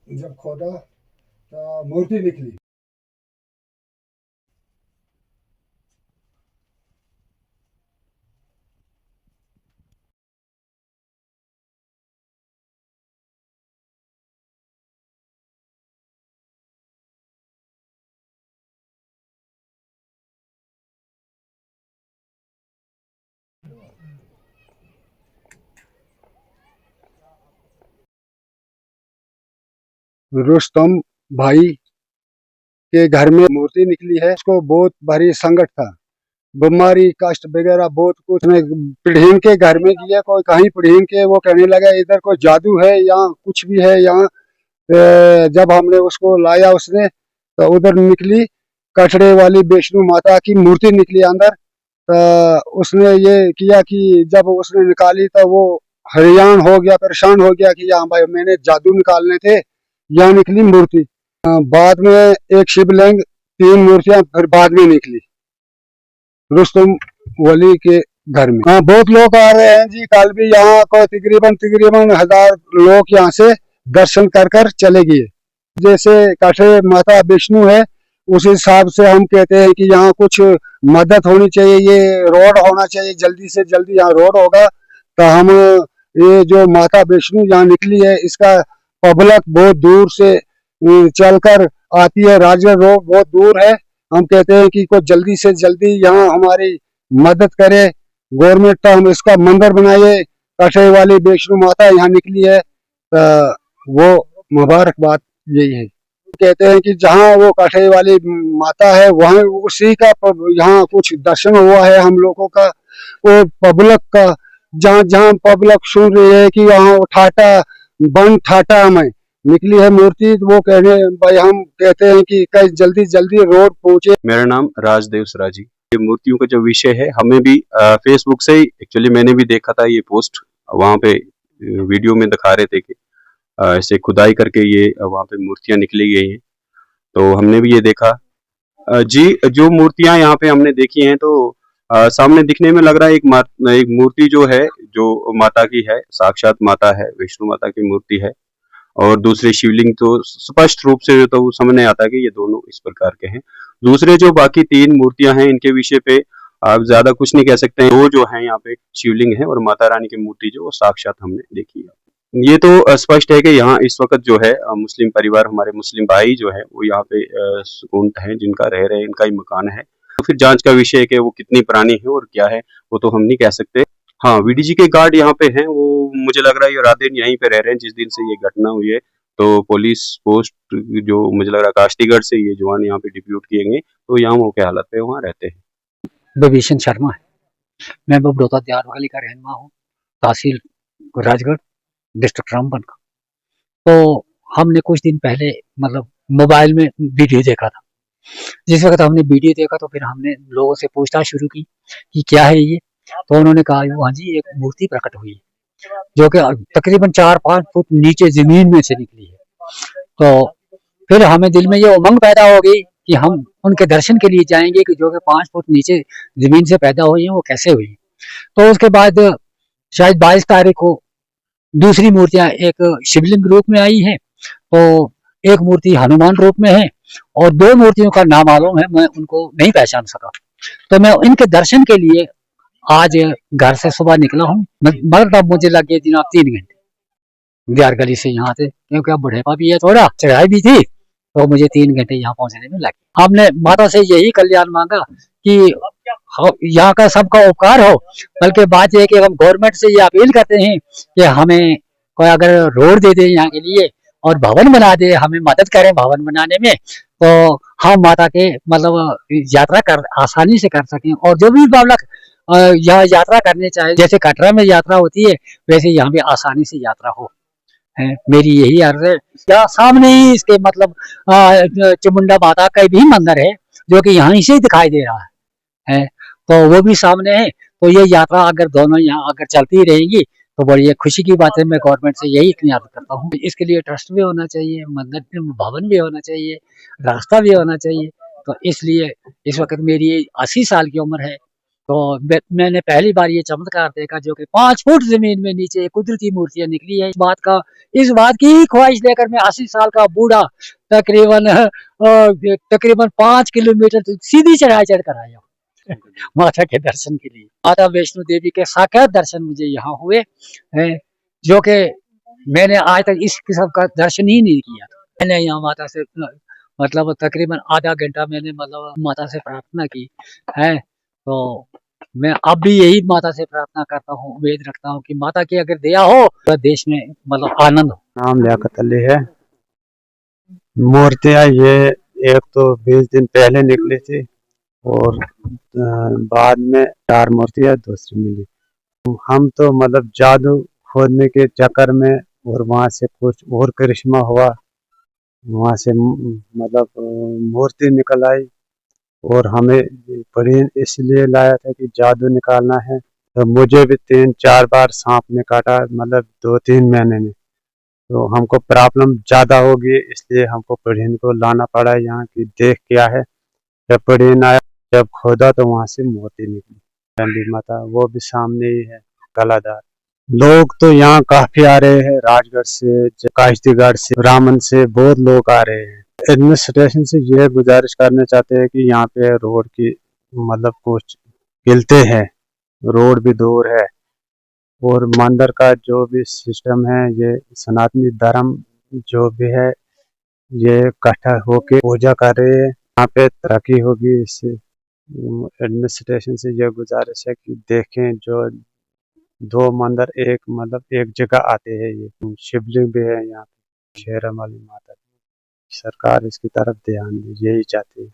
जब खोदा तो मूर्ति निकली। रुस्तम भाई के घर में मूर्ति निकली है। उसको बहुत भारी संकट था, बीमारी कष्ट वगैरह बहुत कुछ में। पीढ़ी के घर में गया, कोई कहीं पीढ़ी के, वो कहने लगा इधर कोई जादू है, यहाँ कुछ भी है यहाँ। जब हमने उसको लाया, उसने तो उधर निकली कटड़े वाली वैष्णो माता की मूर्ति निकली अंदर। तो उसने ये किया कि जब उसने निकाली तो वो हैरान हो गया, परेशान हो गया कि हाँ भाई मैंने जादू निकालने थे, यहाँ निकली मूर्ति। बाद में एक शिवलिंग, तीन मूर्तियां फिर बाद में निकली रुस्तम वली के घर में। हाँ, बहुत लोग आ रहे हैं जी। कल भी यहाँ को तकरीबन 1000 लोग यहाँ से दर्शन कर कर चले गए। जैसे काठे माता विष्णु है, उस हिसाब से हम कहते हैं कि यहाँ कुछ मदद होनी चाहिए, ये रोड होना चाहिए, जल्दी से जल्दी यहाँ रोड होगा तो हम ये जो माता विष्णु यहाँ निकली है, इसका पब्लिक बहुत दूर से चलकर आती है। राजगढ़ रोड बहुत दूर है। हम कहते हैं कि कुछ जल्दी से जल्दी यहाँ हमारी मदद करे गवर्नमेंट, तो हम इसका मंदिर बनाए। कठे वाली वैष्णो माता यहाँ निकली है, तो वो मुबारकबाद यही है। कहते हैं कि जहाँ वो कठे वाली माता है वहाँ उसी का यहाँ कुछ दर्शन हुआ है हम लोगों का, वो पब्लिक का। जहाँ जहाँ पब्लिक सुन रही है कि वहाँ ठाटा बन ठाटा में निकली है मूर्ति, तो वो कहने भाई हम कहते हैं कि कहीं जल्दी जल्दी रोड पहुंचे। मेरा नाम राजदेव सराजी। ये मूर्तियों का जो विषय है, हमें भी फेसबुक से ही एक्चुअली मैंने भी देखा था ये पोस्ट। वहाँ पे वीडियो में दिखा रहे थे कि ऐसे खुदाई करके ये वहाँ पे मूर्तियां निकली गई हैं, तो हमने भी ये देखा। जी, जो मूर्तियां यहाँ पे हमने देखी हैं, तो सामने दिखने में लग रहा है एक मूर्ति जो है, जो माता की है, साक्षात माता है, विष्णु माता की मूर्ति है। और दूसरे शिवलिंग तो स्पष्ट रूप से तो सामने आता है कि ये दोनों इस प्रकार के हैं। दूसरे जो बाकी 3 मूर्तियां हैं, इनके विषय पे आप ज्यादा कुछ नहीं कह सकते हैं। वो जो है यहाँ पे शिवलिंग है और माता रानी की मूर्ति जो साक्षात हमने देखी है। ये तो स्पष्ट है कि यहाँ इस वक्त जो है मुस्लिम परिवार, हमारे मुस्लिम भाई जो है वो यहाँ पे सुकून है, जिनका रह रहे हैं, इनका ही मकान है। तो फिर जांच का विषय है कि वो कितनी पुरानी है और क्या है, वो तो हम नहीं कह सकते। हाँ, वीडीजी के गार्ड यहाँ पे हैं, वो मुझे लग रहा है ये रात दिन यहीं पे रह रहे हैं जिस दिन से ये घटना हुई है। तो पुलिस पोस्ट जो मुझे लग रहा है काष्टीगढ़ से ये जवान यहाँ पे डिप्यूट किए गए, तो यहाँ मौके हालत पे वहाँ रहते हैं। विभीषण शर्मा है, मैं बबड़ौदा दियारवाली का रहनुमा हूँ, तहसील राजगढ़, डिस्ट्रिक्ट रामबन का। तो हमने कुछ दिन पहले मतलब मोबाइल में वीडियो देखा था। जिस वक्त हमने वीडियो देखा तो फिर हमने लोगों से पूछताछ शुरू की कि क्या है ये। तो उन्होंने कहा वहाँ जी एक मूर्ति प्रकट हुई है जो कि तकरीबन 4-5 फुट नीचे जमीन में से निकली है। तो फिर हमें दिल में ये उमंग पैदा हो गई कि हम उनके दर्शन के लिए जाएंगे कि जो कि 5 फुट नीचे जमीन से पैदा हुई है वो कैसे हुई। तो उसके बाद शायद 22 तारीख को दूसरी मूर्तियां एक शिवलिंग रूप में आई हैं, तो एक मूर्ति हनुमान रूप में है और 2 मूर्तियों का नाम मालूम है, मैं उनको नहीं पहचान सका। तो मैं इनके दर्शन के लिए आज घर से सुबह निकला हूँ, मगर तब मुझे लगे जनाब 3 घंटे दियार गली से यहाँ से, क्योंकि अब बुढ़ेपा भी है, थोड़ा चढ़ाई भी थी, तो मुझे 3 घंटे यहाँ पहुँचने में लगे। हमने माता से यही कल्याण मांगा कि यहाँ का सबका उपकार हो। बल्कि बात यह है कि हम गवर्नमेंट से ये अपील करते हैं कि हमें कोई अगर रोड दे दे यहाँ के लिए और भवन बना दे, हमें मदद करें भवन बनाने में, तो हम माता के मतलब यात्रा कर आसानी से कर सकें। और जो भी बालक यहाँ यात्रा करने चाहे, जैसे कटरा में यात्रा होती है वैसे यहाँ भी आसानी से यात्रा हो, है मेरी यही अर्ज है। यहाँ सामने ही इसके मतलब चामुंडा माता का भी मंदिर है जो कि यहाँ से ही दिखाई दे रहा है, तो वो भी सामने है। तो ये यात्रा अगर दोनों यहाँ अगर चलती रहेंगी तो बड़ी खुशी की बात है। मैं गवर्नमेंट से यही अर्ज करता हूँ, इसके लिए ट्रस्ट भी होना चाहिए, मंदिर भवन भी होना चाहिए, रास्ता भी होना चाहिए। तो इसलिए इस वक्त मेरी 80 साल की उम्र है तो मैंने पहली बार ये चमत्कार देखा, जो कि 5 फुट जमीन में नीचे कुदरती मूर्तियां निकली है। इस बात की ही ख्वाहिश लेकर मैं 80 साल का बूढ़ा तकरीबन 5 किलोमीटर सीधी चढ़ाई चढ़ कर आया माता के दर्शन के लिए। माता वैष्णो देवी के साक्षात दर्शन मुझे यहाँ हुए हैं, जो कि मैंने आज तक इस किस्म का दर्शन ही नहीं किया। मैंने यहाँ माता से मतलब तकरीबन आधा घंटा मैंने मतलब माता से प्रार्थना की है। तो मैं अब भी यही माता से प्रार्थना करता हूँ, उम्मीद रखता हूँ कि माता की अगर दया हो तो देश में मतलब आनंद हो। नाम लियाकत अली है। मूर्तियाँ ये एक तो 20 दिन पहले निकली थी और बाद में 4 मूर्तियाँ दूसरी मिली। हम तो मतलब जादू खोदने के चक्कर में और वहाँ से कुछ और करिश्मा हुआ, वहाँ से मतलब मूर्ति निकल आई और हमें बड़ी इसलिए लाया था कि जादू निकालना है। तो मुझे भी 3-4 बार सांप ने काटा, मतलब 2-3 महीने में। तो हमको प्रॉब्लम ज़्यादा होगी, इसलिए हमको पढ़ीन को लाना पड़ा यहाँ की देख क्या है। जब पढ़ीन आया, जब खोदा तो वहाँ से मोती निकली चंडी माता, वो भी सामने ही है गलादार। लोग तो यहाँ काफी आ रहे हैं, राजगढ़ से, काश्तीगढ़ से, रामन से बहुत लोग आ रहे हैं। एडमिनिस्ट्रेशन से ये गुजारिश करना चाहते हैं कि यहाँ पे रोड की मतलब कुछ गिलते हैं, रोड भी दूर है और मंदिर का जो भी सिस्टम है, ये सनातनी धर्म जो भी है ये इकट्ठा होके पूजा कर रहे हैं, यहाँ पे तरक्की होगी। इससे एडमिनिस्ट्रेशन से ये गुजारिश है कि देखें जो 2 मंदिर एक मतलब एक जगह आते हैं, ये शिवलिंग भी है यहाँ पे शेरा वाली माता। सरकार इसकी तरफ ध्यान दे, यही चाहती है।